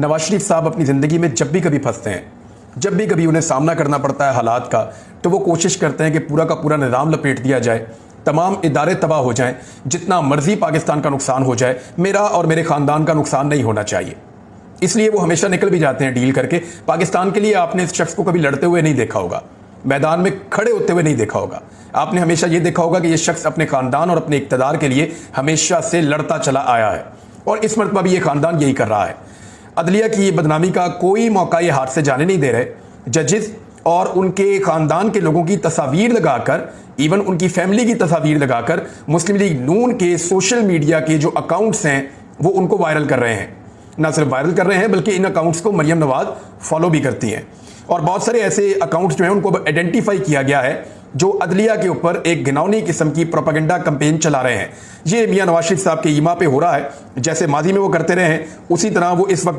नवाज शरीफ साहब अपनी ज़िंदगी में जब भी कभी फंसते हैं, जब भी कभी उन्हें सामना करना पड़ता है हालात का, तो वो कोशिश करते हैं कि पूरा का पूरा निज़ाम लपेट दिया जाए, तमाम इदारे तबाह हो जाएं, जितना मर्जी पाकिस्तान का नुकसान हो जाए, मेरा और मेरे ख़ानदान का नुकसान नहीं होना चाहिए। इसलिए वो हमेशा निकल भी जाते हैं डील करके। पाकिस्तान के लिए आपने इस शख्स को कभी लड़ते हुए नहीं देखा होगा, मैदान में खड़े होते हुए नहीं देखा होगा। आपने हमेशा ये देखा होगा कि ये शख्स अपने ख़ानदान और अपने इक़्तिदार के लिए हमेशा से लड़ता चला आया है, और इस मरतबा भी ये ख़ानदान यही कर रहा है। अदलिया की ये बदनामी का कोई मौका ये हाथ से जाने नहीं दे रहे। जजेस और उनके ख़ानदान के लोगों की तस्वीर लगाकर, इवन उनकी फैमिली की तस्वीर लगाकर मुस्लिम लीग नून के सोशल मीडिया के जो अकाउंट्स हैं वो उनको वायरल कर रहे हैं। ना सिर्फ वायरल कर रहे हैं बल्कि इन अकाउंट्स को मरियम नवाज फॉलो भी करती हैं, और बहुत सारे ऐसे अकाउंट्स जो हैं उनको आइडेंटिफाई किया गया है जो अदलिया के ऊपर एक घिनौनी किस्म की प्रोपेगेंडा कैंपेन चला रहे हैं। ये मियां नवाज शरीफ साहब के ईमा पे हो रहा है। जैसे माजी में वो करते रहे हैं, उसी तरह वो इस वक्त भी